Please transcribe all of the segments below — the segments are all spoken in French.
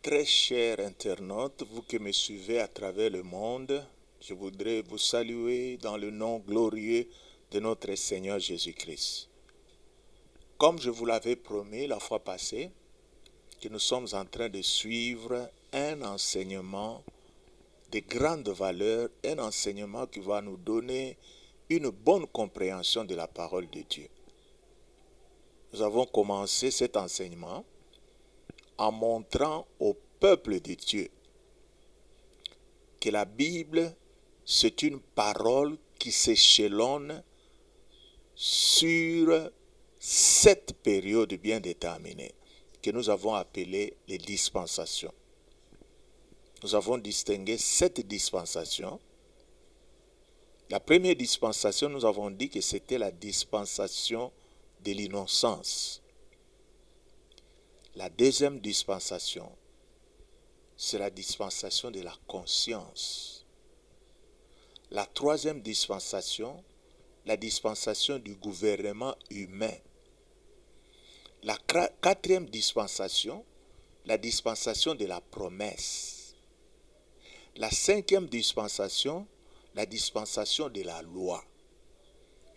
Très chers internautes, vous qui me suivez à travers le monde, je voudrais vous saluer dans le nom glorieux de notre Seigneur Jésus-Christ. Comme je vous l'avais promis la fois passée, que nous sommes en train de suivre un enseignement de grande valeur, un enseignement qui va nous donner une bonne compréhension de la parole de Dieu. Nous avons commencé cet enseignement en montrant au peuple de Dieu que la Bible, c'est une parole qui s'échelonne sur 7 périodes bien déterminées que nous avons appelées les dispensations. Nous avons distingué 7 dispensations. La première dispensation, nous avons dit que c'était la dispensation de l'innocence. La deuxième dispensation, c'est la dispensation de la conscience. La troisième dispensation, la dispensation du gouvernement humain. La quatrième dispensation, la dispensation de la promesse. La cinquième dispensation, la dispensation de la loi.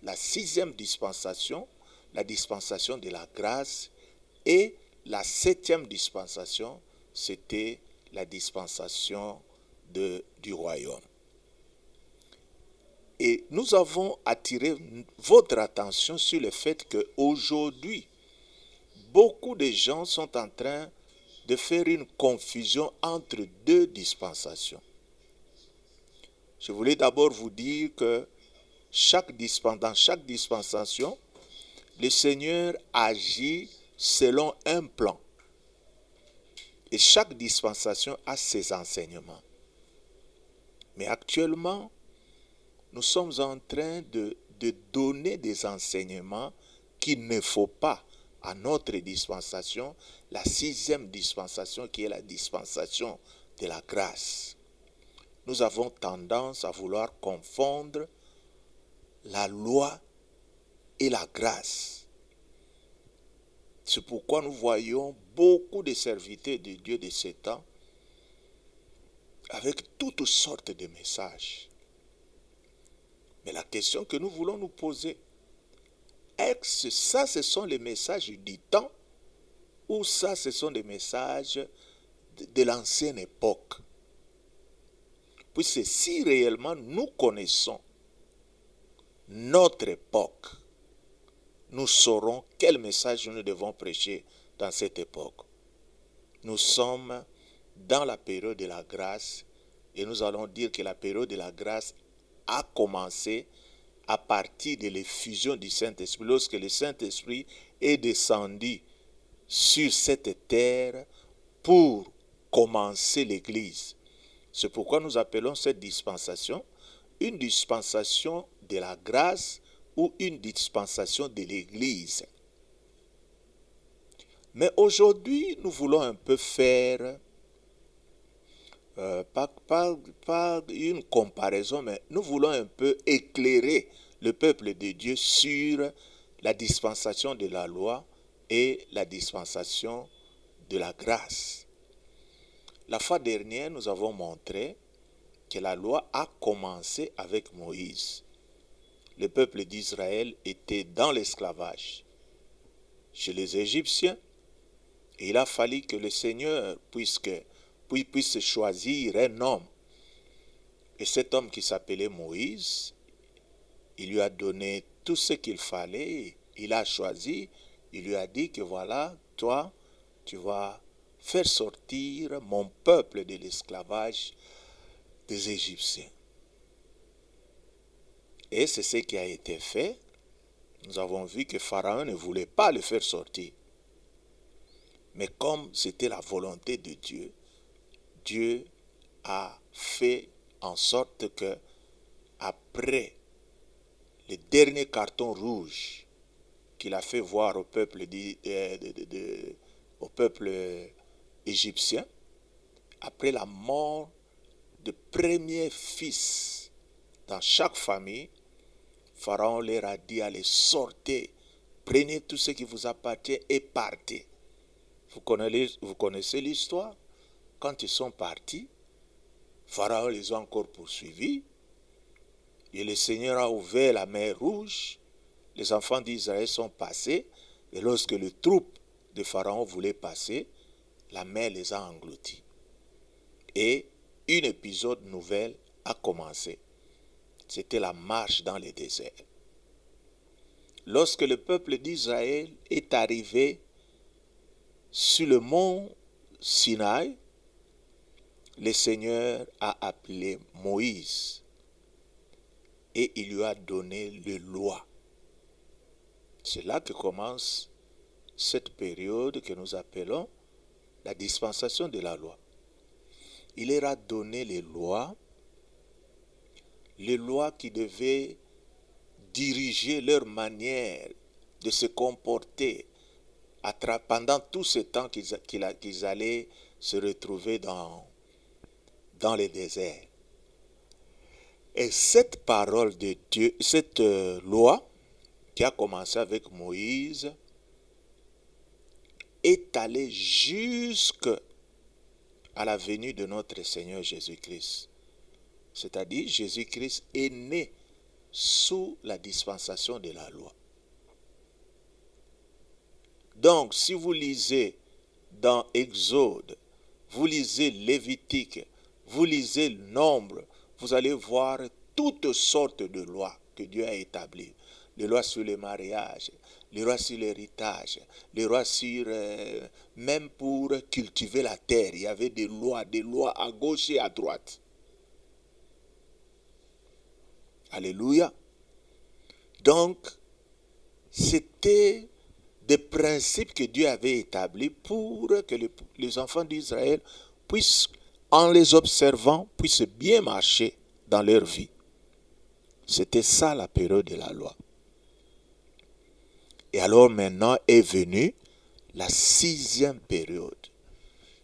La sixième dispensation, la dispensation de la grâce. Et la septième dispensation, c'était la dispensation du royaume. Et nous avons attiré votre attention sur le fait qu'aujourd'hui, beaucoup de gens sont en train de faire une confusion entre 2 dispensations. Je voulais d'abord vous dire que dans chaque dispensation, le Seigneur agit selon un plan. Et chaque dispensation a ses enseignements. Mais actuellement, nous sommes en train de donner des enseignements qu'il ne faut pas à notre dispensation, la 6e dispensation qui est la dispensation de la grâce. Nous avons tendance à vouloir confondre la loi et la grâce. C'est pourquoi nous voyons beaucoup de serviteurs de Dieu de ces temps avec toutes sortes de messages. Mais la question que nous voulons nous poser, est-ce que ça, ce sont les messages du temps ou ça, ce sont des messages de l'ancienne époque? Puisque si réellement nous connaissons notre époque, nous saurons quel message nous devons prêcher dans cette époque. Nous sommes dans la période de la grâce et nous allons dire que la période de la grâce a commencé à partir de l'effusion du Saint-Esprit, lorsque le Saint-Esprit est descendu sur cette terre pour commencer l'Église. C'est pourquoi nous appelons cette dispensation une dispensation de la grâce ou une dispensation de l'Église. Mais aujourd'hui, nous voulons un peu faire, pas une comparaison, mais nous voulons un peu éclairer le peuple de Dieu sur la dispensation de la loi et la dispensation de la grâce. La fois dernière, nous avons montré que la loi a commencé avec Moïse. Le peuple d'Israël était dans l'esclavage chez les Égyptiens. Et il a fallu que le Seigneur puisse choisir un homme. Et cet homme qui s'appelait Moïse, il lui a donné tout ce qu'il fallait. Il a choisi, il lui a dit que voilà, toi, tu vas faire sortir mon peuple de l'esclavage des Égyptiens. Et c'est ce qui a été fait. Nous avons vu que Pharaon ne voulait pas le faire sortir. Mais comme c'était la volonté de Dieu, Dieu a fait en sorte que, après le dernier carton rouge qu'il a fait voir au peuple peuple égyptien, après la mort du premier fils dans chaque famille, Pharaon leur a dit, allez, sortez, prenez tout ce qui vous appartient et partez. Vous connaissez l'histoire? Quand ils sont partis, Pharaon les a encore poursuivis, et le Seigneur a ouvert la mer Rouge, les enfants d'Israël sont passés, et lorsque les troupes de Pharaon voulaient passer, la mer les a engloutis. Et un épisode nouvel a commencé. C'était la marche dans le désert. Lorsque le peuple d'Israël est arrivé sur le mont Sinaï, le Seigneur a appelé Moïse et il lui a donné les lois. C'est là que commence cette période que nous appelons la dispensation de la loi. Il leur a donné les lois qui devaient diriger leur manière de se comporter pendant tout ce temps qu'ils allaient se retrouver dans le désert. Et cette parole de Dieu, cette loi qui a commencé avec Moïse, est allée jusqu'à la venue de notre Seigneur Jésus-Christ. C'est-à-dire, Jésus-Christ est né sous la dispensation de la loi. Donc, si vous lisez dans Exode, vous lisez Lévitique, vous lisez Nombre, vous allez voir toutes sortes de lois que Dieu a établies. Les lois sur le mariage, les lois sur l'héritage, les lois sur... même pour cultiver la terre, il y avait des lois à gauche et à droite. Alléluia. Donc, c'était des principes que Dieu avait établis pour que les enfants d'Israël puissent, en les observant, puissent bien marcher dans leur vie. C'était ça la période de la loi. Et alors maintenant est venue la 6e période.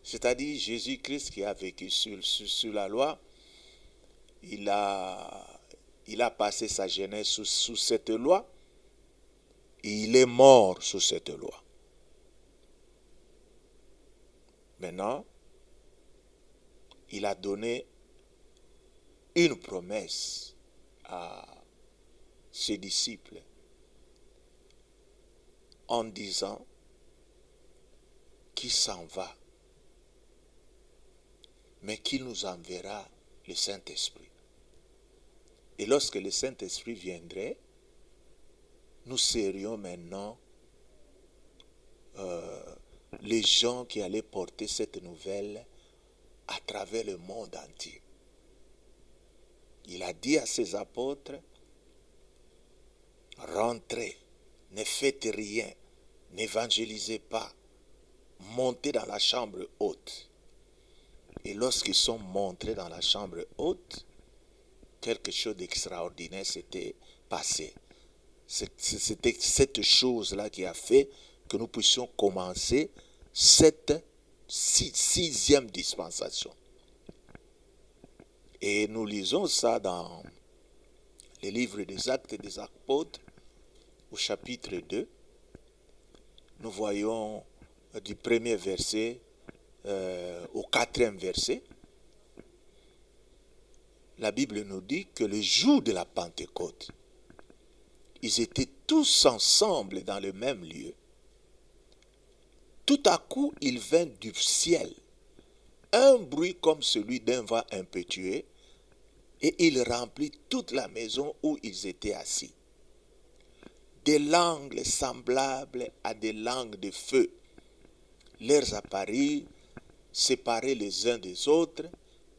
C'est-à-dire Jésus-Christ qui a vécu sur la loi, il a passé sa jeunesse sous cette loi et il est mort sous cette loi. Maintenant, il a donné une promesse à ses disciples en disant qu'il s'en va, mais qu'il nous enverra le Saint-Esprit. Et lorsque le Saint-Esprit viendrait, nous serions maintenant les gens qui allaient porter cette nouvelle à travers le monde entier. Il a dit à ses apôtres, rentrez, ne faites rien, n'évangélisez pas, montez dans la chambre haute. Et lorsqu'ils sont montrés dans la chambre haute, quelque chose d'extraordinaire s'était passé. C'était cette chose-là qui a fait que nous puissions commencer cette 6e dispensation. Et nous lisons ça dans les livres des Actes des Apôtres, au chapitre 2. Nous voyons du 1er verset au 4e verset. La Bible nous dit que le jour de la Pentecôte, ils étaient tous ensemble dans le même lieu. Tout à coup, il vint du ciel un bruit comme celui d'un vent impétueux, et il remplit toute la maison où ils étaient assis. Des langues semblables à des langues de feu leur apparurent, séparés les uns des autres,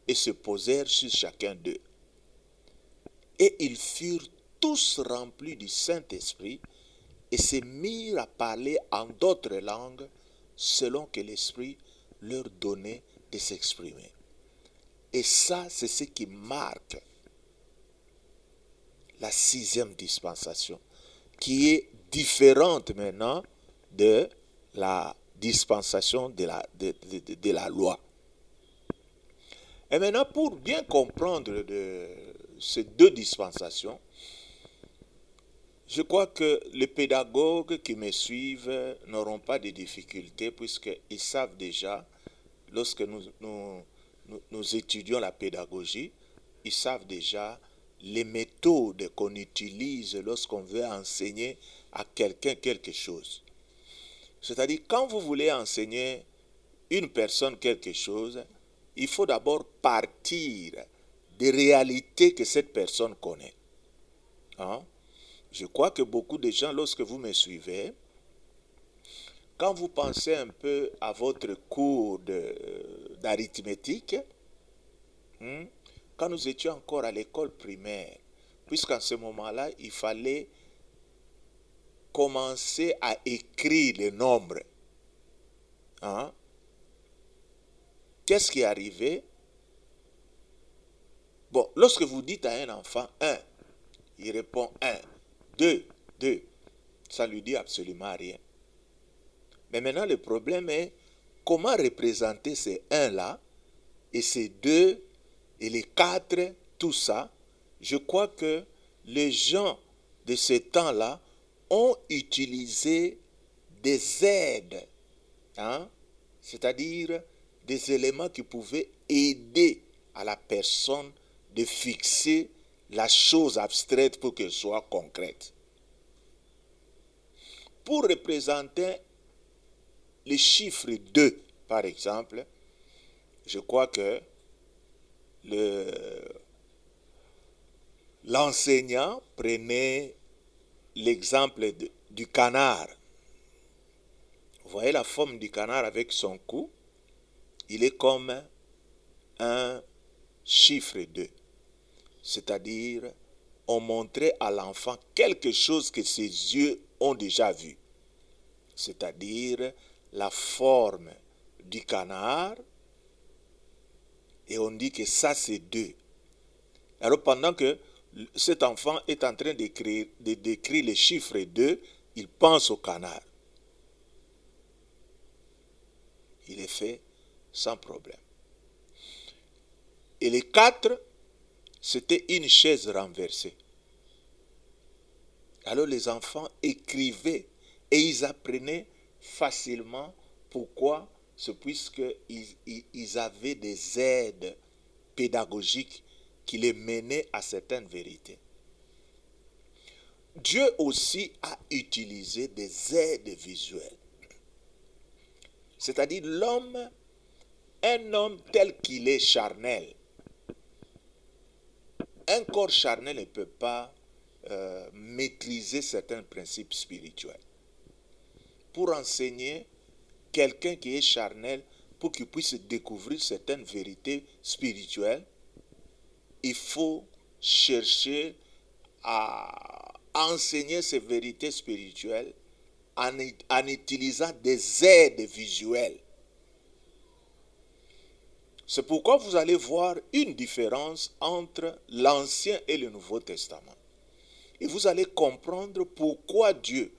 et se posèrent sur chacun d'eux. Et ils furent tous remplis du Saint-Esprit et se mirent à parler en d'autres langues selon que l'Esprit leur donnait de s'exprimer. Et ça, c'est ce qui marque la 6e dispensation, qui est différente maintenant de la dispensation de la loi. Et maintenant, pour bien comprendre ces deux dispensations, je crois que les pédagogues qui me suivent n'auront pas de difficultés puisqu'ils savent déjà, lorsque nous étudions la pédagogie, ils savent déjà les méthodes qu'on utilise lorsqu'on veut enseigner à quelqu'un quelque chose. C'est-à-dire, quand vous voulez enseigner une personne quelque chose, il faut d'abord partir des réalités que cette personne connaît. Hein? Je crois que beaucoup de gens, lorsque vous me suivez, quand vous pensez un peu à votre cours d'arithmétique, quand nous étions encore à l'école primaire, puisqu'en ce moment-là, il fallait commencer à écrire les nombres. Hein? Qu'est-ce qui est arrivé? Bon, lorsque vous dites à un enfant 1, il répond 1, 2, 2. Ça ne lui dit absolument rien. Mais maintenant, le problème est comment représenter ces 1-là et ces 2 et les 4, tout ça. Je crois que les gens de ce temps-là ont utilisé des aides, hein? C'est-à-dire des éléments qui pouvaient aider à la personne de fixer la chose abstraite pour qu'elle soit concrète. Pour représenter les chiffres 2, par exemple, je crois que l'enseignant prenait l'exemple du canard. Vous voyez la forme du canard avec son cou? Il est comme un chiffre 2. C'est-à-dire, on montrait à l'enfant quelque chose que ses yeux ont déjà vu. C'est-à-dire la forme du canard. Et on dit que ça, c'est 2. Alors, pendant que cet enfant est en train d'écrire les chiffres 2, il pense au canard. Il est fait sans problème. Et les 4, c'était une chaise renversée. Alors les enfants écrivaient et ils apprenaient facilement. Pourquoi? C'est puisqu'ils avaient des aides pédagogiques qui les menaient à certaines vérités. Dieu aussi a utilisé des aides visuelles. C'est-à-dire un homme tel qu'il est charnel. Un corps charnel ne peut pas maîtriser certains principes spirituels. Pour enseigner quelqu'un qui est charnel, pour qu'il puisse découvrir certaines vérités spirituelles, il faut chercher à enseigner ces vérités spirituelles en utilisant des aides visuelles. C'est pourquoi vous allez voir une différence entre l'Ancien et le Nouveau Testament. Et vous allez comprendre pourquoi Dieu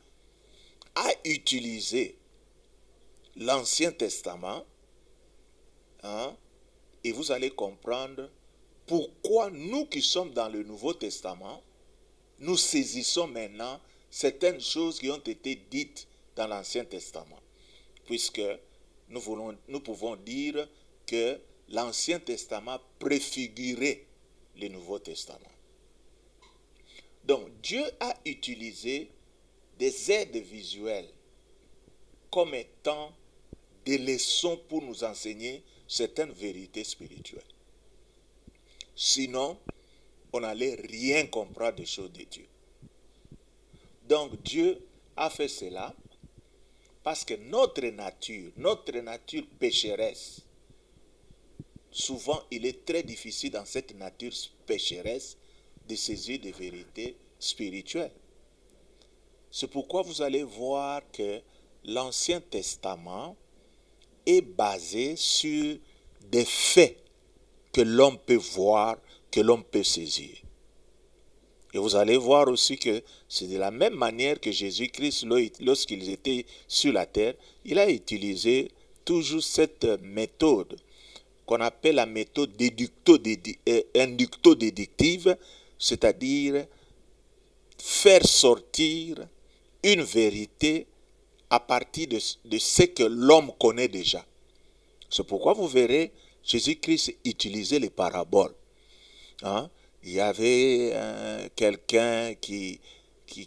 a utilisé l'Ancien Testament, hein, et vous allez comprendre pourquoi nous qui sommes dans le Nouveau Testament, nous saisissons maintenant certaines choses qui ont été dites dans l'Ancien Testament. Puisque nous pouvons dire que l'Ancien Testament préfigurait le Nouveau Testament. Donc Dieu a utilisé des aides visuelles comme étant des leçons pour nous enseigner certaines vérités spirituelles. Sinon, on n'allait rien comprendre des choses de Dieu. Donc Dieu a fait cela parce que notre nature pécheresse, souvent il est très difficile dans cette nature pécheresse de saisir des vérités spirituelles. C'est pourquoi vous allez voir que l'Ancien Testament est basé sur des faits que l'homme peut voir, que l'homme peut saisir. Et vous allez voir aussi que c'est de la même manière que Jésus-Christ, lorsqu'il était sur la terre, il a utilisé toujours cette méthode qu'on appelle la méthode inducto-déductive, c'est-à-dire faire sortir une vérité à partir de ce que l'homme connaît déjà. C'est pourquoi vous verrez Jésus-Christ utiliser les paraboles. Hein? Il y avait quelqu'un qui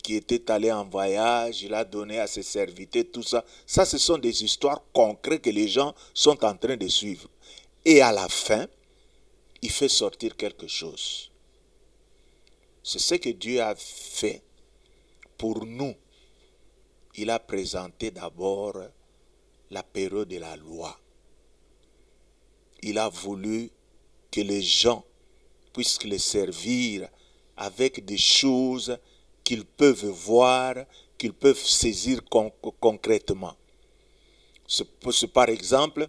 était allé en voyage, il a donné à ses serviteurs, tout ça. Ça, ce sont des histoires concrètes que les gens sont en train de suivre. Et à la fin, il fait sortir quelque chose. C'est ce que Dieu a fait pour nous. Il a présenté d'abord la période de la loi. Il a voulu que les gens puissent le servir avec des choses qu'ils peuvent voir, qu'ils peuvent saisir concrètement. C'est par exemple,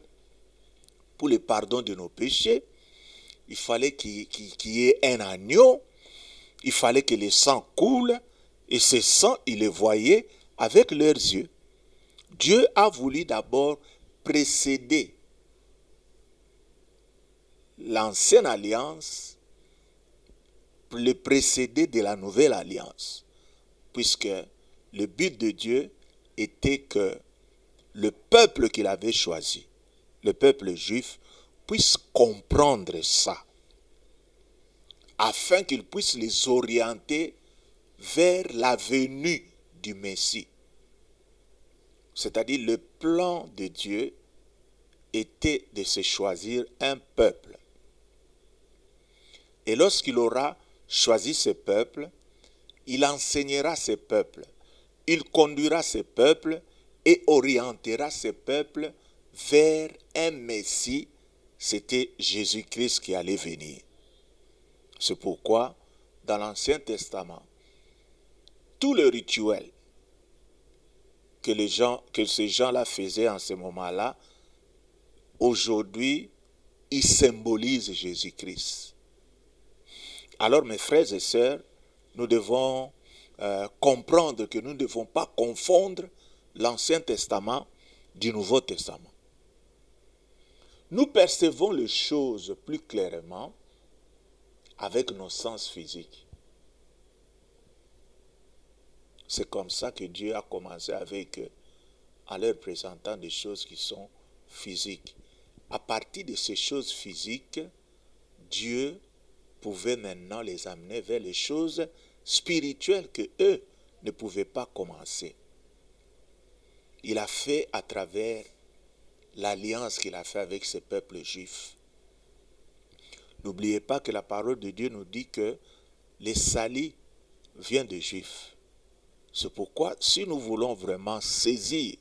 pour le pardon de nos péchés, il fallait qu'il y ait un agneau, il fallait que le sang coule, et ce sang, ils le voyaient avec leurs yeux. Dieu a voulu d'abord précéder l'ancienne alliance, le précéder de la nouvelle alliance, puisque le but de Dieu était que le peuple qu'il avait choisi, le peuple juif, puisse comprendre ça, afin qu'il puisse les orienter vers la venue du Messie. C'est-à-dire le plan de Dieu était de se choisir un peuple. Et lorsqu'il aura choisi ce peuple, il enseignera ce peuple, il conduira ce peuple et orientera ce peuple vers un Messie. C'était Jésus-Christ qui allait venir. C'est pourquoi, dans l'Ancien Testament, tout le rituel que ces gens-là faisaient en ce moment-là, aujourd'hui, ils symbolisent Jésus-Christ. Alors, mes frères et sœurs, nous devons comprendre que nous ne devons pas confondre l'Ancien Testament du Nouveau Testament. Nous percevons les choses plus clairement avec nos sens physiques. C'est comme ça que Dieu a commencé avec eux, en leur présentant des choses qui sont physiques. À partir de ces choses physiques, Dieu pouvait maintenant les amener vers les choses spirituelles que eux ne pouvaient pas commencer. Il a fait à travers l'alliance qu'il a fait avec ce peuple juif. N'oubliez pas que la parole de Dieu nous dit que le salut vient des Juifs. C'est pourquoi, si nous voulons vraiment saisir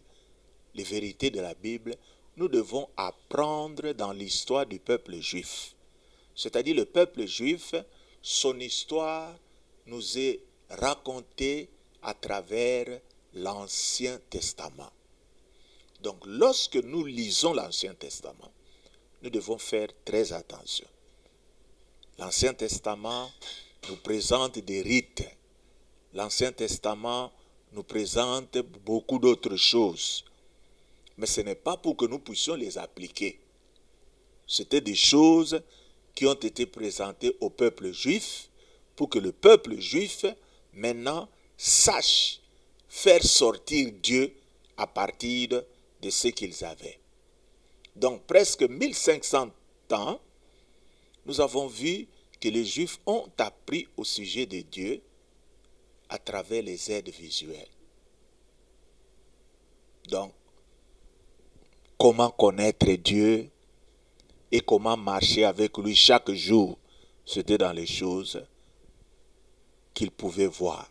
les vérités de la Bible, nous devons apprendre dans l'histoire du peuple juif. C'est-à-dire le peuple juif, son histoire nous est racontée à travers l'Ancien Testament. Donc, lorsque nous lisons l'Ancien Testament, nous devons faire très attention. L'Ancien Testament nous présente des rites. L'Ancien Testament nous présente beaucoup d'autres choses. Mais ce n'est pas pour que nous puissions les appliquer. C'était des choses qui ont été présentées au peuple juif pour que le peuple juif, maintenant, sache faire sortir Dieu à partir de ce qu'ils avaient. Donc, presque 1500 ans, nous avons vu que les Juifs ont appris au sujet de Dieu à travers les aides visuelles. Donc, comment connaître Dieu et comment marcher avec lui chaque jour, c'était dans les choses qu'ils pouvaient voir.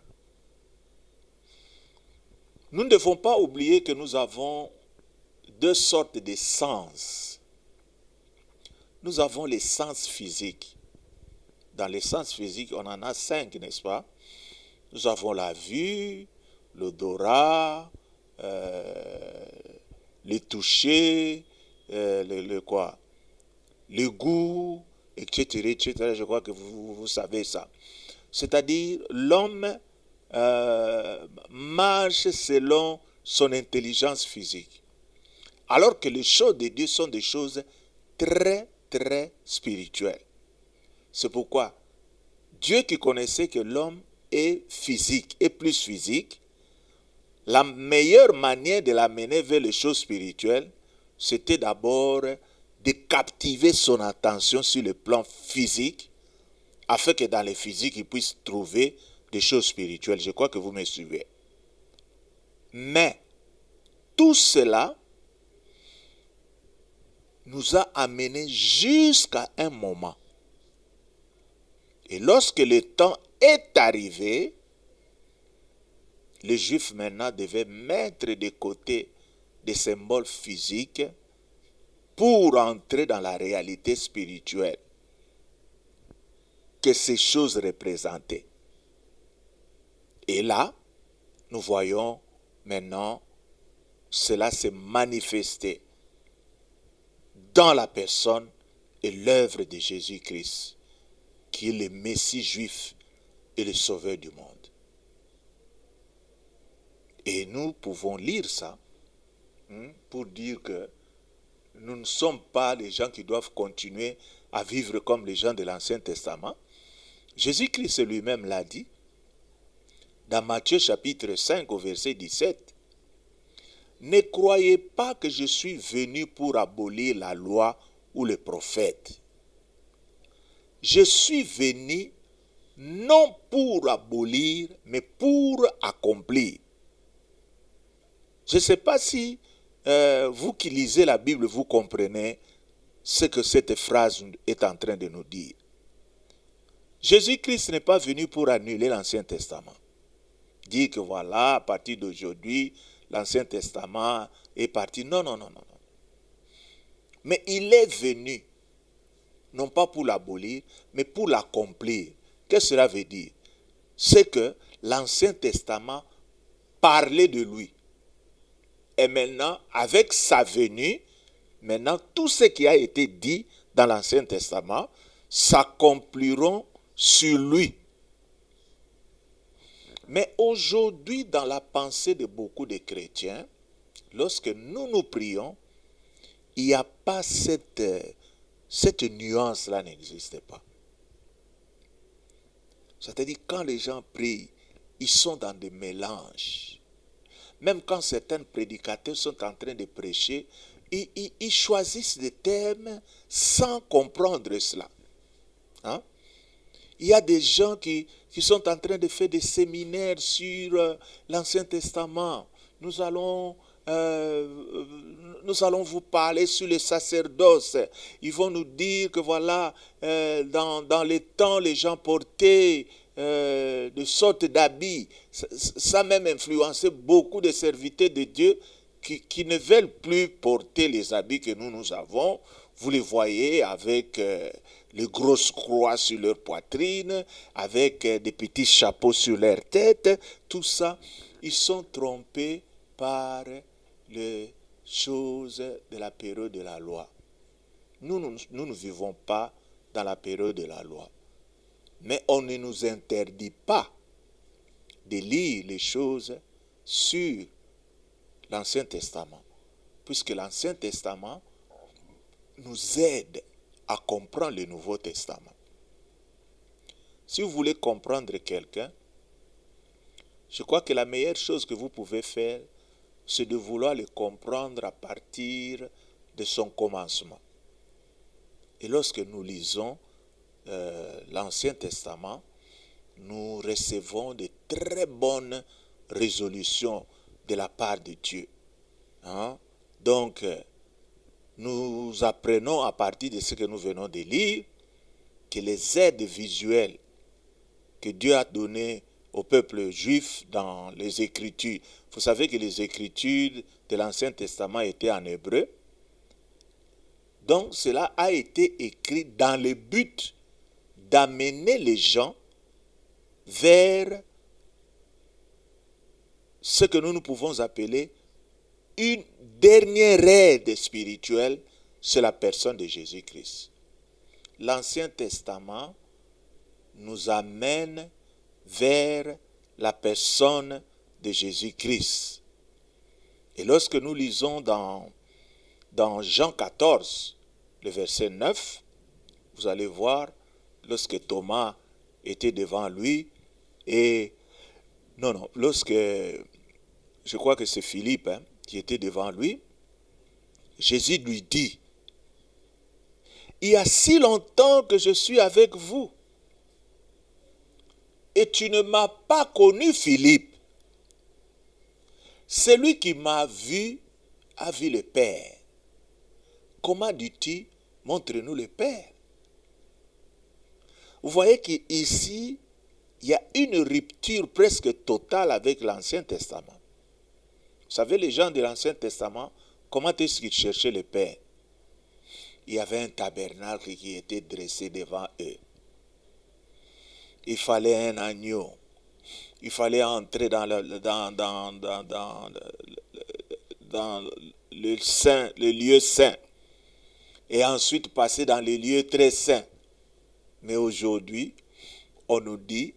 Nous ne devons pas oublier que nous avons deux sortes de sens. Nous avons les sens physiques. Dans les sens physiques, on en a 5, n'est-ce pas? Nous avons la vue, l'odorat, le toucher, le goût, etc., etc. Je crois que vous savez ça. C'est-à-dire, l'homme marche selon son intelligence physique. Alors que les choses de Dieu sont des choses très, très spirituelles. C'est pourquoi Dieu qui connaissait que l'homme est physique, est plus physique, la meilleure manière de l'amener vers les choses spirituelles, c'était d'abord de captiver son attention sur le plan physique, afin que dans le physique, il puisse trouver des choses spirituelles. Je crois que vous me suivez. Mais tout cela nous a amenés jusqu'à un moment. Et lorsque le temps est arrivé, les Juifs maintenant devaient mettre de côté des symboles physiques pour entrer dans la réalité spirituelle que ces choses représentaient. Et là, nous voyons maintenant cela se manifester dans la personne et l'œuvre de Jésus-Christ, qui est le Messie juif et le Sauveur du monde. Et nous pouvons lire ça pour dire que nous ne sommes pas les gens qui doivent continuer à vivre comme les gens de l'Ancien Testament. Jésus-Christ lui-même l'a dit dans Matthieu chapitre 5 au verset 17. Ne croyez pas que je suis venu pour abolir la loi ou les prophètes. Je suis venu non pour abolir, mais pour accomplir. Je ne sais pas si vous qui lisez la Bible, vous comprenez ce que cette phrase est en train de nous dire. Jésus-Christ n'est pas venu pour annuler l'Ancien Testament. Dire que voilà, à partir d'aujourd'hui, l'Ancien Testament est parti. Non, non, non, non. Mais il est venu, non pas pour l'abolir, mais pour l'accomplir. Qu'est-ce que cela veut dire? C'est que l'Ancien Testament parlait de lui. Et maintenant, avec sa venue, maintenant, tout ce qui a été dit dans l'Ancien Testament s'accompliront sur lui. Mais aujourd'hui, dans la pensée de beaucoup de chrétiens, lorsque nous prions, il n'y a pas cette nuance-là n'existe pas. C'est-à-dire, quand les gens prient, ils sont dans des mélanges. Même quand certains prédicateurs sont en train de prêcher, ils choisissent des thèmes sans comprendre cela. Hein? Il y a des gens qui sont en train de faire des séminaires sur l'Ancien Testament. Nous allons vous parler sur le sacerdoce. Ils vont nous dire que voilà, dans les temps, les gens portaient de sortes d'habits. Ça a même influencé beaucoup de serviteurs de Dieu qui ne veulent plus porter les habits que nous avons. Vous les voyez avec les grosses croix sur leur poitrine, avec des petits chapeaux sur leur tête. Tout ça, ils sont trompés par les choses de la période de la loi. Nous ne vivons pas dans la période de la loi. Mais on ne nous interdit pas de lire les choses sur l'Ancien Testament, puisque l'Ancien Testament nous aide à comprendre le Nouveau Testament. Si vous voulez comprendre quelqu'un, je crois que la meilleure chose que vous pouvez faire, c'est de vouloir le comprendre à partir de son commencement. Et lorsque nous lisons l'Ancien Testament, nous recevons de très bonnes résolutions de la part de Dieu. Hein? Donc, nous apprenons à partir de ce que nous venons de lire que les aides visuelles que Dieu a données au peuple juif dans les Écritures, vous savez que les Écritures de l'Ancien Testament étaient en hébreu, donc cela a été écrit dans le but d'amener les gens vers ce que nous pouvons appeler une dernière aide spirituelle, c'est la personne de Jésus-Christ. L'Ancien Testament nous amène vers la personne de Jésus-Christ. Et lorsque nous lisons dans Jean 14, le verset 9, vous allez voir, lorsque Thomas était devant lui, lorsque, je crois que c'est Philippe qui était devant lui, Jésus lui dit, « Il y a si longtemps que je suis avec vous, et tu ne m'as pas connu, Philippe. Celui qui m'a vu a vu le Père. Comment dis-tu, montre-nous le Père? » Vous voyez qu'ici, il y a une rupture presque totale avec l'Ancien Testament. Vous savez, les gens de l'Ancien Testament, comment est-ce qu'ils cherchaient le Père? Il y avait un tabernacle qui était dressé devant eux. Il fallait un agneau. Il fallait entrer dans le lieu saint. Et ensuite passer dans les lieux très saints. Mais aujourd'hui, on nous dit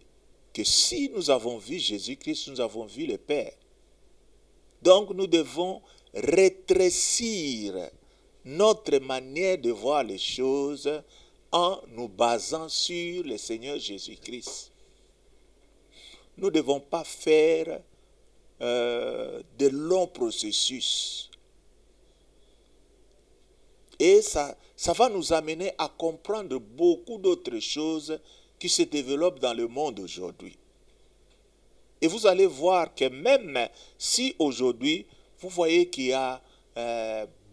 que si nous avons vu Jésus-Christ, nous avons vu le Père. Donc nous devons rétrécir notre manière de voir les choses en nous basant sur le Seigneur Jésus-Christ. Nous ne devons pas faire de longs processus. Et ça va nous amener à comprendre beaucoup d'autres choses qui se développent dans le monde aujourd'hui. Et vous allez voir que même si aujourd'hui, vous voyez qu'il y a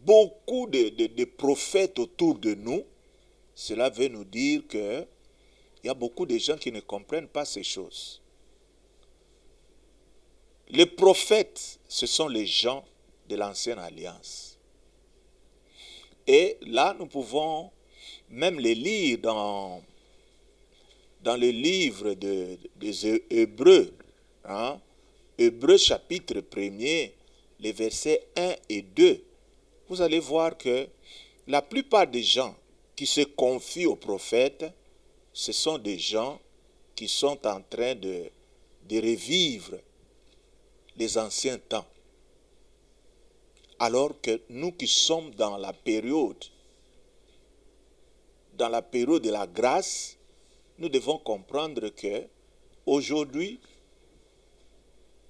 beaucoup de prophètes autour de nous, cela veut nous dire qu'il y a beaucoup de gens qui ne comprennent pas ces choses. Les prophètes, ce sont les gens de l'Ancienne Alliance. Et là, nous pouvons même les lire dans le livre des Hébreux. Hébreux chapitre 1er, les versets 1 et 2. Vous allez voir que la plupart des gens qui se confient aux prophètes, ce sont des gens qui sont en train de revivre les anciens temps. Alors que nous qui sommes dans la période de la grâce, nous devons comprendre que aujourd'hui,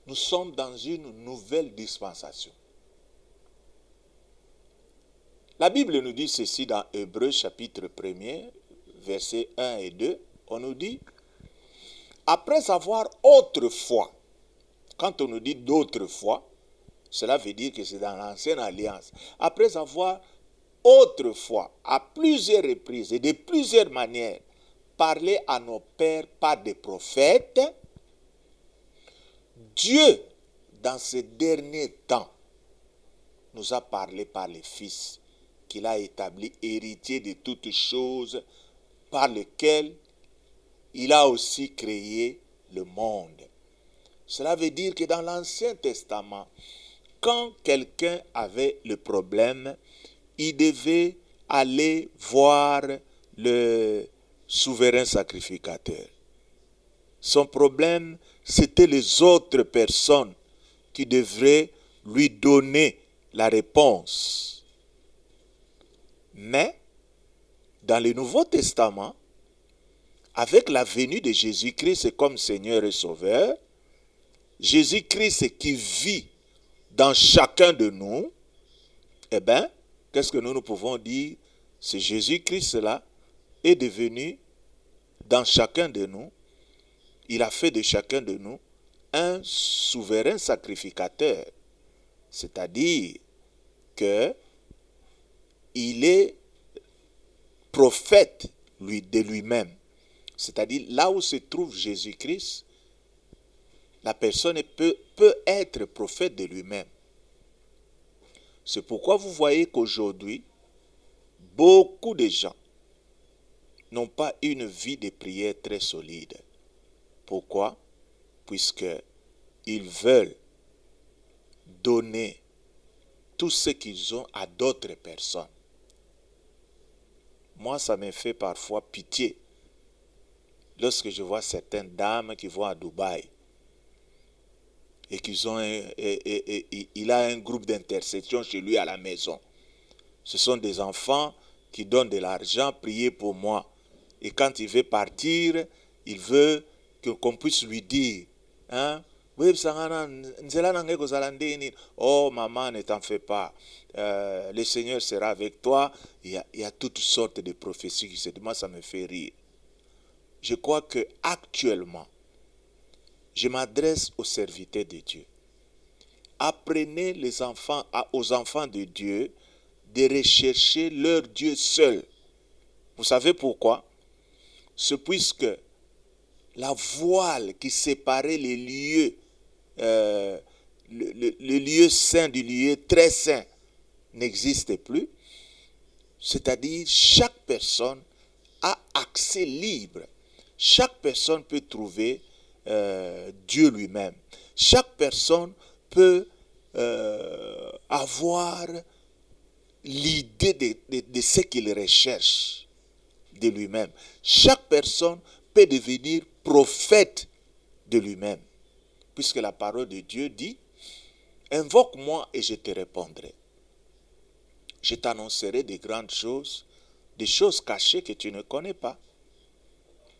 nous sommes dans une nouvelle dispensation. La Bible nous dit ceci dans Hébreux chapitre 1er, versets 1 et 2. On nous dit, après avoir autrefois, quand on nous dit d'autrefois, cela veut dire que c'est dans l'Ancienne Alliance. Après avoir autrefois, à plusieurs reprises et de plusieurs manières, parlé à nos pères par des prophètes, Dieu, dans ces derniers temps, nous a parlé par les fils qu'il a établi héritier de toutes choses, par lesquelles il a aussi créé le monde. Cela veut dire que dans l'Ancien Testament, quand quelqu'un avait le problème, il devait aller voir le souverain sacrificateur. Son problème, c'était les autres personnes qui devraient lui donner la réponse. Mais, dans le Nouveau Testament, avec la venue de Jésus-Christ comme Seigneur et Sauveur, Jésus-Christ qui vit dans chacun de nous, eh bien, qu'est-ce que nous pouvons dire? C'est Jésus-Christ-là est devenu dans chacun de nous, il a fait de chacun de nous un souverain sacrificateur. C'est-à-dire que il est prophète de lui-même. C'est-à-dire là où se trouve Jésus-Christ, la personne peut être prophète de lui-même. C'est pourquoi vous voyez qu'aujourd'hui, beaucoup de gens n'ont pas une vie de prière très solide. Pourquoi? Puisqu'ils veulent donner tout ce qu'ils ont à d'autres personnes. Moi, ça me fait parfois pitié lorsque je vois certaines dames qui vont à Dubaï et qu'ils ont il a un groupe d'intercession chez lui à la maison. Ce sont des enfants qui donnent de l'argent, priez pour moi. Et quand il veut partir, il veut qu'on puisse lui dire, hein, oh maman, ne t'en fais pas, le Seigneur sera avec toi. Il y a toutes sortes de prophéties qui se disent, moi ça me fait rire. Je crois que actuellement, je m'adresse aux serviteurs de Dieu. Apprenez aux enfants de Dieu de rechercher leur Dieu seul. Vous savez pourquoi? C'est puisque la voile qui séparait les lieux, le lieu saint du lieu très saint n'existe plus. C'est-à-dire chaque personne a accès libre. Chaque personne peut trouver Dieu lui-même. Chaque personne peut avoir l'idée de ce qu'il recherche de lui-même. Chaque personne peut devenir prophète de lui-même. Puisque la parole de Dieu dit, invoque-moi et je te répondrai. Je t'annoncerai des grandes choses, des choses cachées que tu ne connais pas.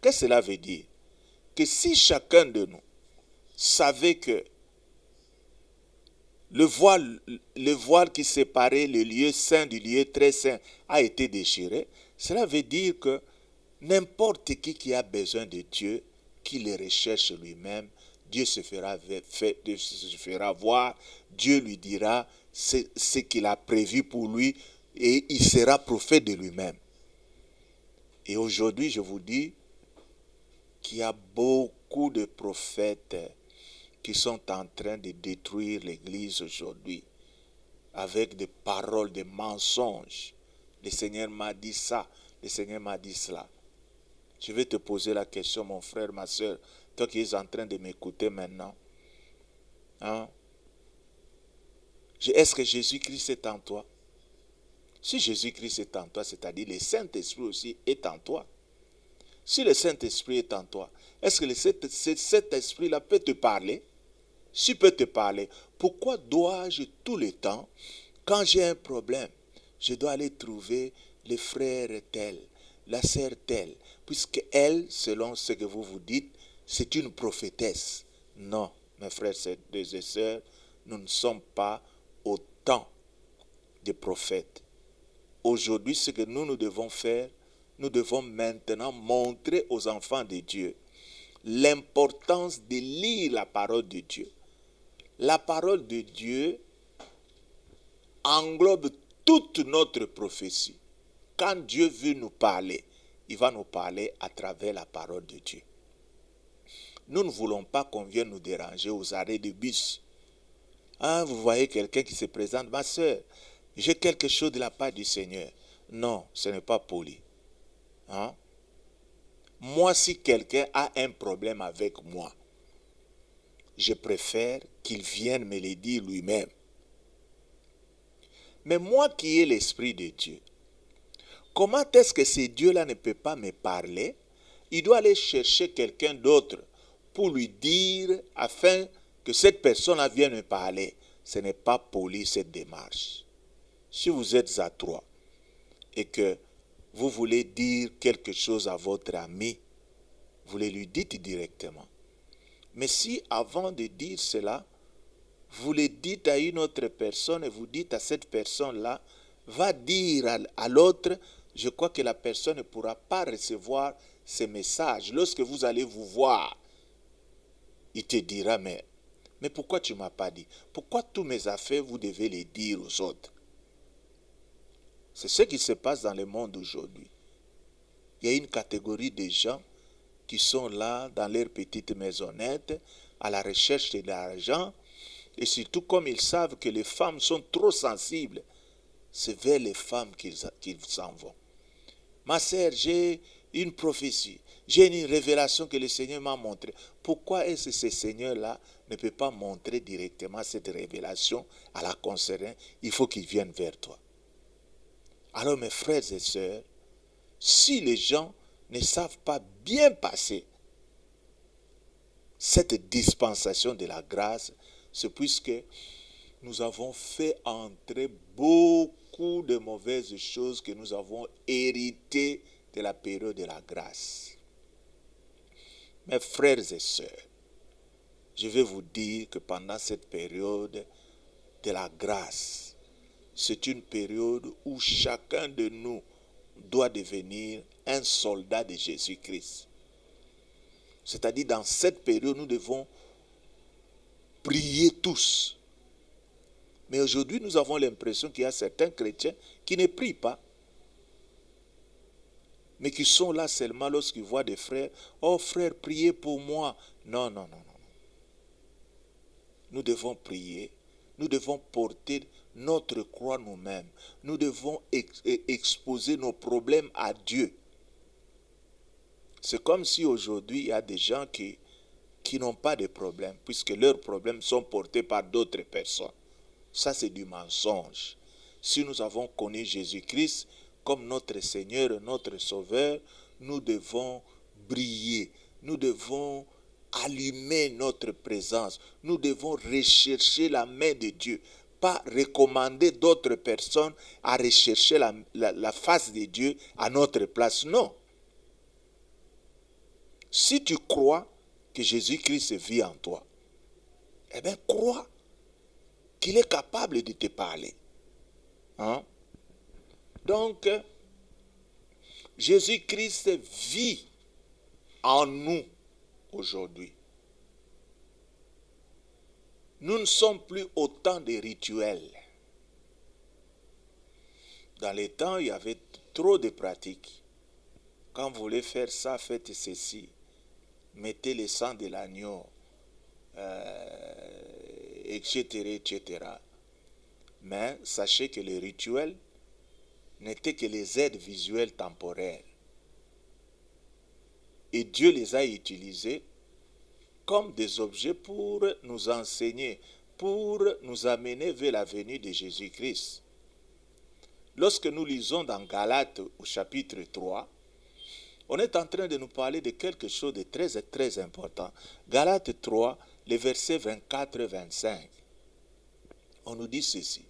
Qu'est-ce que cela veut dire? Que si chacun de nous savait que le voile qui séparait le lieu saint du lieu très saint a été déchiré, cela veut dire que n'importe qui a besoin de Dieu, qui le recherche lui-même, Dieu se fera voir, Dieu lui dira ce qu'il a prévu pour lui et il sera prophète de lui-même. Et aujourd'hui, je vous dis qu'il y a beaucoup de prophètes qui sont en train de détruire l'Église aujourd'hui avec des paroles, des mensonges. Le Seigneur m'a dit ça, le Seigneur m'a dit cela. Je vais te poser la question, mon frère, ma soeur, toi qui es en train de m'écouter maintenant. Hein? Est-ce que Jésus-Christ est en toi? Si Jésus-Christ est en toi, c'est-à-dire le Saint-Esprit aussi est en toi. Si le Saint-Esprit est en toi, est-ce que cet esprit-là peut te parler? S'il peut te parler, pourquoi dois-je tout le temps, quand j'ai un problème, je dois aller trouver le frère tel, la sœur telle, puisque elle, selon ce que vous vous dites, c'est une prophétesse. Non, mes frères et sœurs, nous ne sommes pas autant de prophètes. Aujourd'hui, ce que nous devons faire, nous devons maintenant montrer aux enfants de Dieu l'importance de lire la parole de Dieu. La parole de Dieu englobe toute notre prophétie. Quand Dieu veut nous parler, il va nous parler à travers la parole de Dieu. Nous ne voulons pas qu'on vienne nous déranger aux arrêts de bus. Ah, vous voyez quelqu'un qui se présente, ma soeur, j'ai quelque chose de la part du Seigneur. Non, ce n'est pas poli. Hein? Moi, si quelqu'un a un problème avec moi, je préfère qu'il vienne me le dire lui-même. Mais moi qui ai l'Esprit de Dieu, comment est-ce que ce Dieu-là ne peut pas me parler? Il doit aller chercher quelqu'un d'autre pour lui dire, afin que cette personne-là vienne me parler. Ce n'est pas poli cette démarche. Si vous êtes à trois et que vous voulez dire quelque chose à votre ami, vous le lui dites directement. Mais si avant de dire cela, vous le dites à une autre personne et vous dites à cette personne-là, va dire à l'autre, je crois que la personne ne pourra pas recevoir ce message. Lorsque vous allez vous voir, il te dira, mais pourquoi tu ne m'as pas dit? Pourquoi tous mes affaires, vous devez les dire aux autres? C'est ce qui se passe dans le monde aujourd'hui. Il y a une catégorie de gens qui sont là dans leurs petites maisonnettes à la recherche de l'argent et surtout comme ils savent que les femmes sont trop sensibles, c'est vers les femmes qu'ils s'en vont. Ma sœur, j'ai une prophétie, j'ai une révélation que le Seigneur m'a montrée. Pourquoi est-ce que ce Seigneur-là ne peut pas montrer directement cette révélation à la concernant? Il faut qu'il vienne vers toi. Alors mes frères et sœurs, si les gens ne savent pas bien passer cette dispensation de la grâce, c'est puisque nous avons fait entrer beaucoup de mauvaises choses que nous avons héritées de la période de la grâce. Mes frères et sœurs, je vais vous dire que pendant cette période de la grâce, c'est une période où chacun de nous doit devenir un soldat de Jésus-Christ. C'est-à-dire, dans cette période, nous devons prier tous. Mais aujourd'hui, nous avons l'impression qu'il y a certains chrétiens qui ne prient pas, mais qui sont là seulement lorsqu'ils voient des frères. Oh frère, priez pour moi. Non, non, non, non. Nous devons prier. Nous devons porter notre croix nous-mêmes. Nous devons exposer nos problèmes à Dieu. C'est comme si aujourd'hui, il y a des gens qui n'ont pas de problème, puisque leurs problèmes sont portés par d'autres personnes. Ça, c'est du mensonge. Si nous avons connu Jésus-Christ comme notre Seigneur, notre Sauveur, nous devons briller. Nous devons allumer notre présence. Nous devons rechercher la main de Dieu. Pas recommander d'autres personnes à rechercher la face de Dieu à notre place. Non. Si tu crois que Jésus-Christ vit en toi, eh bien, crois qu'il est capable de te parler. Hein? Donc, Jésus-Christ vit en nous aujourd'hui. Nous ne sommes plus au temps des rituels. Dans les temps, il y avait trop de pratiques. Quand vous voulez faire ça, faites ceci. Mettez le sang de l'agneau, etc., etc. Mais sachez que les rituels n'étaient que les aides visuelles temporaires. Et Dieu les a utilisés comme des objets pour nous enseigner, pour nous amener vers la venue de Jésus-Christ. Lorsque nous lisons dans Galates au chapitre 3, on est en train de nous parler de quelque chose de très, très important. Galates 3, les versets 24-25. On nous dit ceci.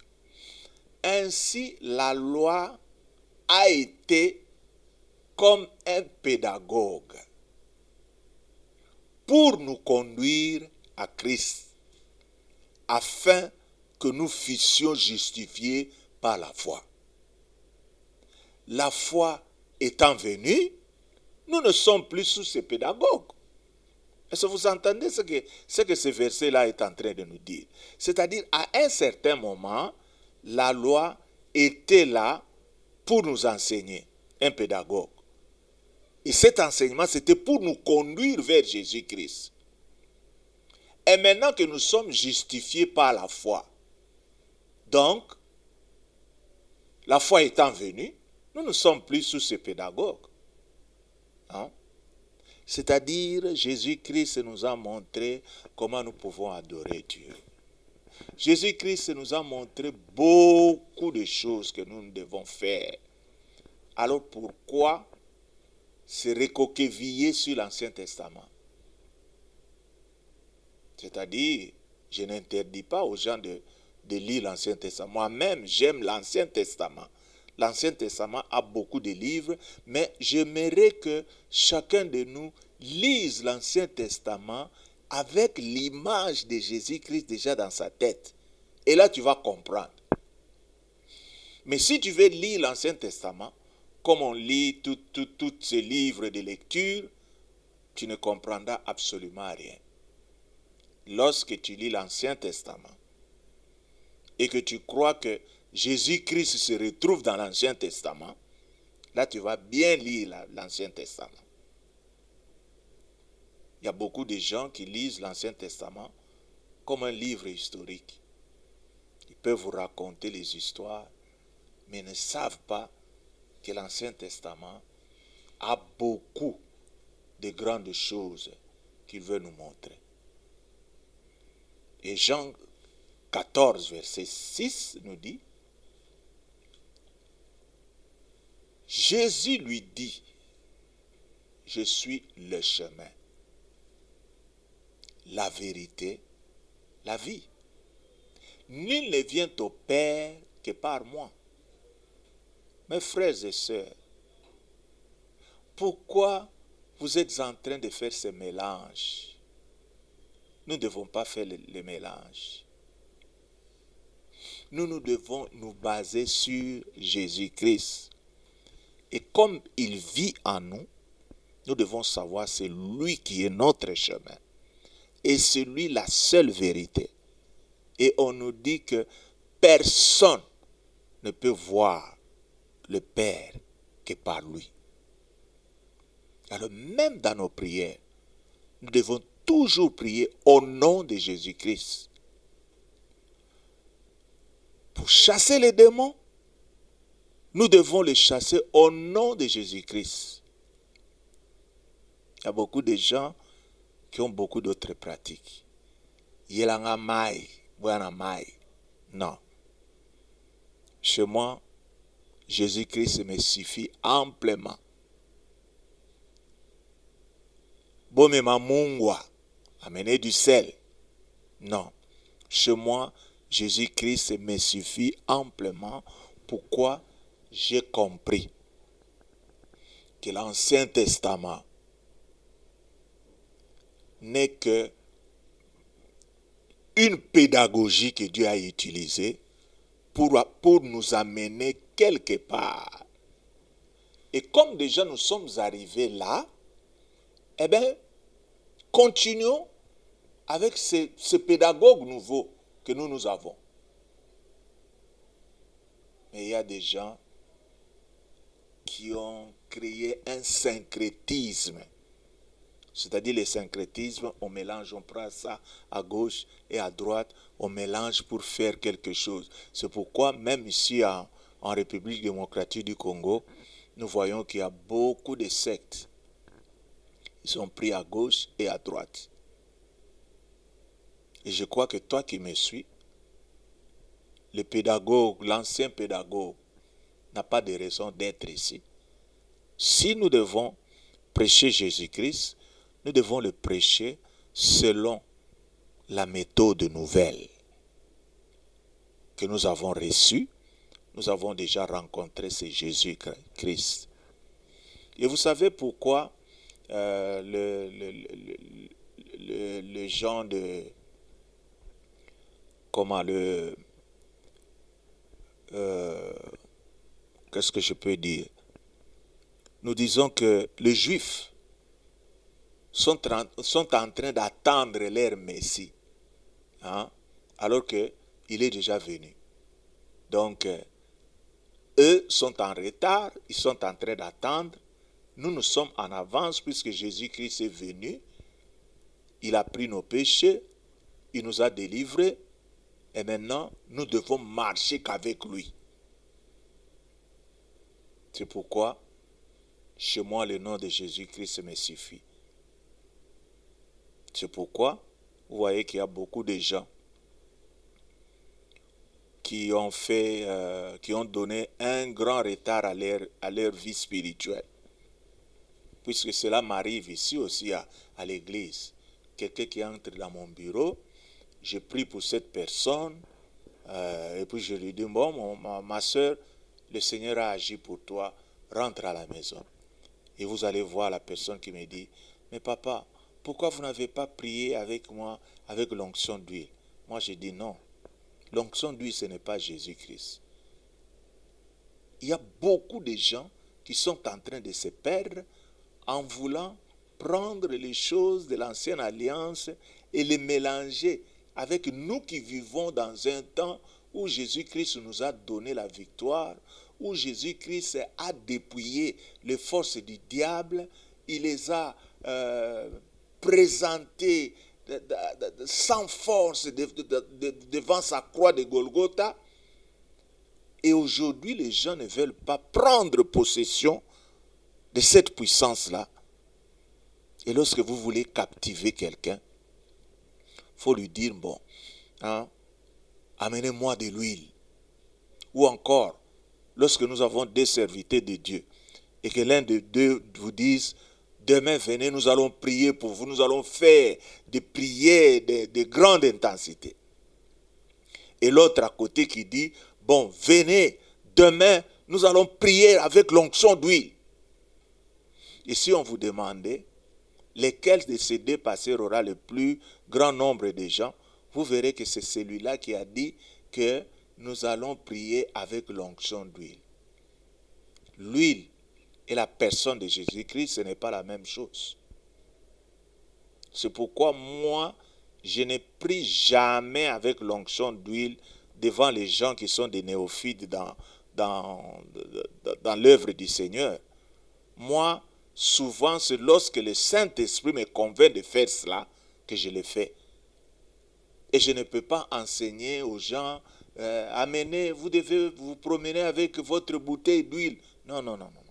Ainsi, la loi a été comme un pédagogue pour nous conduire à Christ, afin que nous fussions justifiés par la foi. La foi étant venue, nous ne sommes plus sous ces pédagogues. Est-ce que vous entendez ce que ce verset-là est en train de nous dire? C'est-à-dire, à un certain moment, la loi était là pour nous enseigner, un pédagogue. Et cet enseignement, c'était pour nous conduire vers Jésus-Christ. Et maintenant que nous sommes justifiés par la foi, donc, la foi étant venue, nous ne sommes plus sous ces pédagogues. Hein? C'est-à-dire, Jésus-Christ nous a montré comment nous pouvons adorer Dieu. Jésus-Christ nous a montré beaucoup de choses que nous devons faire. Alors pourquoi se recoqueviller sur l'Ancien Testament? C'est-à-dire, je n'interdis pas aux gens de lire l'Ancien Testament. Moi-même, j'aime l'Ancien Testament. L'Ancien Testament a beaucoup de livres, mais j'aimerais que chacun de nous lise l'Ancien Testament avec l'image de Jésus-Christ déjà dans sa tête. Et là, tu vas comprendre. Mais si tu veux lire l'Ancien Testament, comme on lit tous ces livres de lecture, tu ne comprendras absolument rien. Lorsque tu lis l'Ancien Testament et que tu crois que Jésus-Christ se retrouve dans l'Ancien Testament, là tu vas bien lire l'Ancien Testament. Il y a beaucoup de gens qui lisent l'Ancien Testament comme un livre historique. Ils peuvent vous raconter les histoires, mais ne savent pas que l'Ancien Testament a beaucoup de grandes choses qu'il veut nous montrer. Et Jean 14, verset 6 nous dit, Jésus lui dit, je suis le chemin, la vérité, la vie. Nul ne vient au Père que par moi. Mes frères et sœurs, pourquoi vous êtes en train de faire ce mélange? Nous ne devons pas faire le mélange. Nous devons nous baser sur Jésus-Christ. Et comme il vit en nous, nous devons savoir c'est lui qui est notre chemin. Et c'est lui la seule vérité. Et on nous dit que personne ne peut voir le Père que par lui. Alors même dans nos prières, nous devons toujours prier au nom de Jésus-Christ. Pour chasser les démons, nous devons les chasser au nom de Jésus-Christ. Il y a beaucoup de gens qui ont beaucoup d'autres pratiques. Non. Chez moi, Jésus-Christ me suffit amplement. Bomema mungwa, amener du sel. Non. Chez moi, Jésus-Christ me suffit amplement. Pourquoi? J'ai compris que l'Ancien Testament n'est que une pédagogie que Dieu a utilisée pour nous amener quelque part. Et comme déjà nous sommes arrivés là, eh bien, continuons avec ce pédagogue nouveau que nous avons. Mais il y a des gens qui ont créé un syncrétisme. C'est-à-dire le syncrétisme, on mélange, on prend ça à gauche et à droite, on mélange pour faire quelque chose. C'est pourquoi même ici en République démocratique du Congo, nous voyons qu'il y a beaucoup de sectes. Ils sont pris à gauche et à droite. Et je crois que toi qui me suis, le pédagogue, l'ancien pédagogue, n'a pas de raison d'être ici. Si nous devons prêcher Jésus-Christ, nous devons le prêcher selon la méthode nouvelle que nous avons reçue. Nous avons déjà rencontré ce Jésus-Christ. Et vous savez pourquoi le genre de... Comment le... qu'est-ce que je peux dire? Nous disons que les Juifs sont en train d'attendre leur Messie, hein, alors qu'il est déjà venu. Donc, eux sont en retard, ils sont en train d'attendre. Nous sommes en avance puisque Jésus-Christ est venu. Il a pris nos péchés, il nous a délivrés. Et maintenant, nous devons marcher qu'avec lui. C'est pourquoi, chez moi, le nom de Jésus-Christ me suffit. C'est pourquoi, vous voyez qu'il y a beaucoup de gens qui ont donné un grand retard à leur vie spirituelle. Puisque cela m'arrive ici aussi à l'église. Quelqu'un qui entre dans mon bureau, je prie pour cette personne, et puis je lui dis, bon, ma soeur, le Seigneur a agi pour toi, rentre à la maison. Et vous allez voir la personne qui me dit, mais papa, pourquoi vous n'avez pas prié avec moi, avec l'onction d'huile? Moi, je dis non. L'onction d'huile, ce n'est pas Jésus-Christ. Il y a beaucoup de gens qui sont en train de se perdre en voulant prendre les choses de l'ancienne alliance et les mélanger avec nous qui vivons dans un temps où Jésus-Christ nous a donné la victoire, où Jésus-Christ a dépouillé les forces du diable, il les a présentées sans force devant sa croix de Golgotha. Et aujourd'hui, les gens ne veulent pas prendre possession de cette puissance-là. Et lorsque vous voulez captiver quelqu'un, il faut lui dire, bon, hein, amenez-moi de l'huile. Ou encore, lorsque nous avons des serviteurs de Dieu, et que l'un de deux vous dise, demain venez, nous allons prier pour vous, nous allons faire des prières de grande intensité. Et l'autre à côté qui dit, bon, venez, demain, nous allons prier avec l'onction d'huile. Et si on vous demandait lesquels de ces deux pasteurs aura le plus grand nombre de gens, vous verrez que c'est celui-là qui a dit que nous allons prier avec l'onction d'huile. L'huile et la personne de Jésus-Christ, ce n'est pas la même chose. C'est pourquoi moi, je ne prie jamais avec l'onction d'huile devant les gens qui sont des néophytes dans l'œuvre du Seigneur. Moi, souvent, c'est lorsque le Saint-Esprit me convainc de faire cela que je le fais. Et je ne peux pas enseigner aux gens, amenez, vous devez vous promener avec votre bouteille d'huile. Non, non, non, non.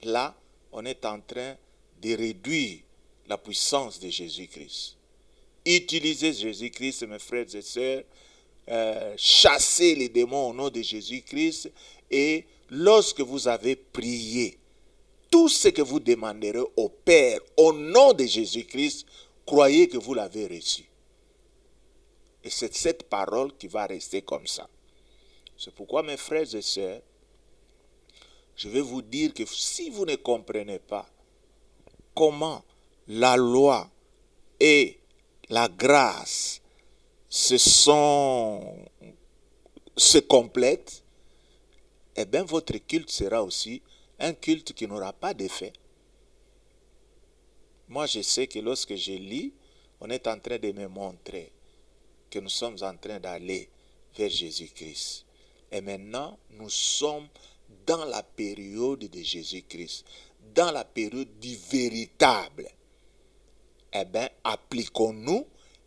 Là, on est en train de réduire la puissance de Jésus-Christ. Utilisez Jésus-Christ, mes frères et sœurs, chassez les démons au nom de Jésus-Christ, et lorsque vous avez prié, tout ce que vous demanderez au Père au nom de Jésus-Christ, croyez que vous l'avez reçu. Et c'est cette parole qui va rester comme ça. C'est pourquoi, mes frères et sœurs, je vais vous dire que si vous ne comprenez pas comment la loi et la grâce se complètent, eh bien votre culte sera aussi un culte qui n'aura pas d'effet. Moi, je sais que lorsque je lis, on est en train de me montrer que nous sommes en train d'aller vers Jésus-Christ. Et maintenant, nous sommes dans la période de Jésus-Christ, dans la période du véritable. Eh bien, appliquons-nous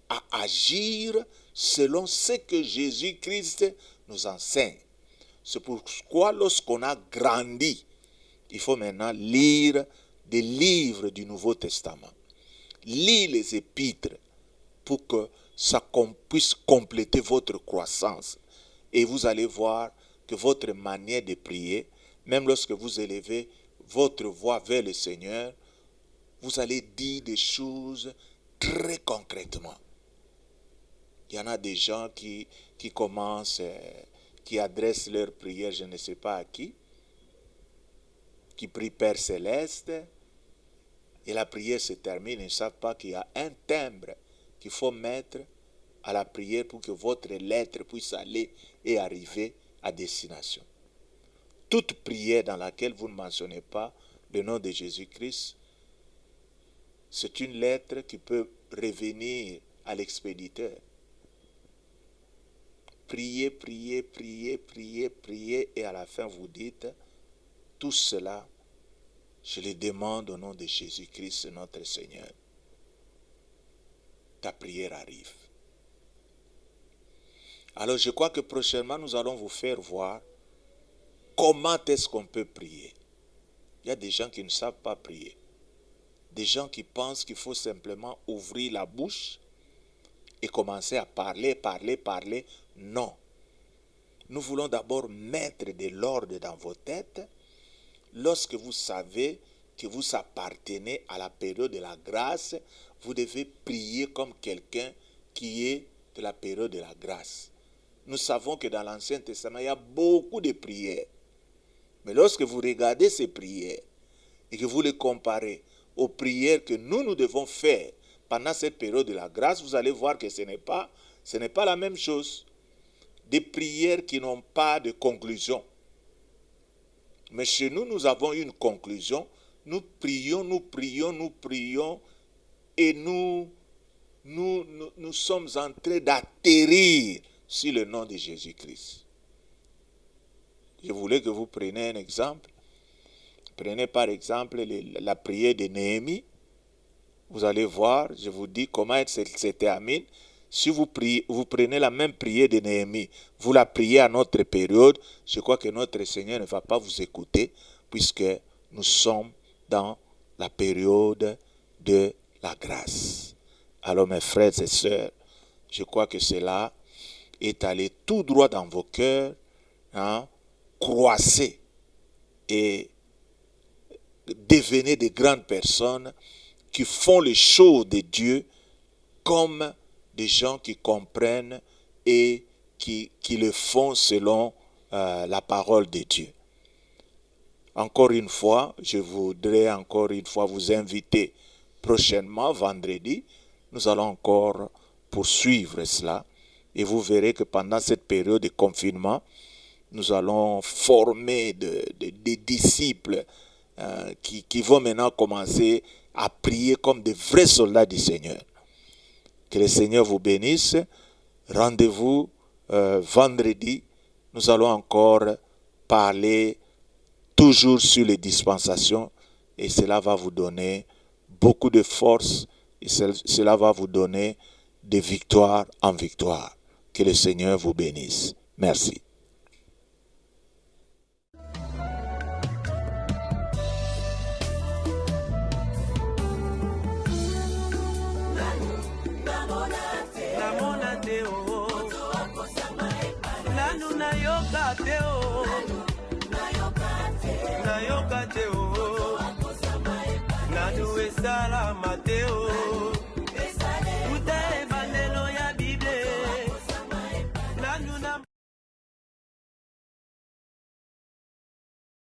à agir selon ce que Jésus-Christ nous enseigne. C'est pourquoi lorsqu'on a grandi, il faut maintenant lire des livres du Nouveau Testament. Lire les épîtres pour que ça puisse compléter votre croissance. Et vous allez voir que votre manière de prier, même lorsque vous élevez votre voix vers le Seigneur, vous allez dire des choses très concrètement. Il y en a des gens qui commencent, qui adressent leur prière, je ne sais pas à qui prient Père Céleste, et la prière se termine, ils ne savent pas qu'il y a un timbre qu'il faut mettre à la prière pour que votre lettre puisse aller et arriver à destination. Toute prière dans laquelle vous ne mentionnez pas le nom de Jésus-Christ, c'est une lettre qui peut revenir à l'expéditeur. Priez, priez, priez, priez, priez, et à la fin vous dites, tout cela, je le demande au nom de Jésus-Christ, notre Seigneur. Ta prière arrive. Alors je crois que prochainement, nous allons vous faire voir comment est-ce qu'on peut prier. Il y a des gens qui ne savent pas prier. Des gens qui pensent qu'il faut simplement ouvrir la bouche et commencer à parler, parler, parler. Non. Nous voulons d'abord mettre de l'ordre dans vos têtes. Lorsque vous savez que vous appartenez à la période de la grâce, vous devez prier comme quelqu'un qui est de la période de la grâce. Nous savons que dans l'Ancien Testament, il y a beaucoup de prières. Mais lorsque vous regardez ces prières et que vous les comparez aux prières que nous devons faire pendant cette période de la grâce, vous allez voir que ce n'est pas la même chose. Des prières qui n'ont pas de conclusion. Mais chez nous, nous avons une conclusion. Nous prions, nous prions, nous prions. Et nous sommes en train d'atterrir sur le nom de Jésus-Christ. Je voulais que vous preniez un exemple. Prenez par exemple la prière de Néhémie. Vous allez voir, je vous dis comment elle se termine. Si vous prenez la même prière de Néhémie, vous la priez à notre période, je crois que notre Seigneur ne va pas vous écouter, puisque nous sommes dans la période de la grâce. Alors mes frères et sœurs, je crois que cela est allé tout droit dans vos cœurs, croissez et devenez de grandes personnes qui font les choses de Dieu comme des gens qui comprennent et qui le font selon la parole de Dieu. Encore une fois, je voudrais encore une fois vous inviter prochainement, vendredi, nous allons encore poursuivre cela et vous verrez que pendant cette période de confinement, nous allons former des disciples qui vont maintenant commencer à prier comme des vrais soldats du Seigneur. Que le Seigneur vous bénisse. Rendez-vous vendredi. Nous allons encore parler toujours sur les dispensations et cela va vous donner beaucoup de force et cela va vous donner de victoire en victoire. Que le Seigneur vous bénisse. Merci. Nayoka te o, nanu esala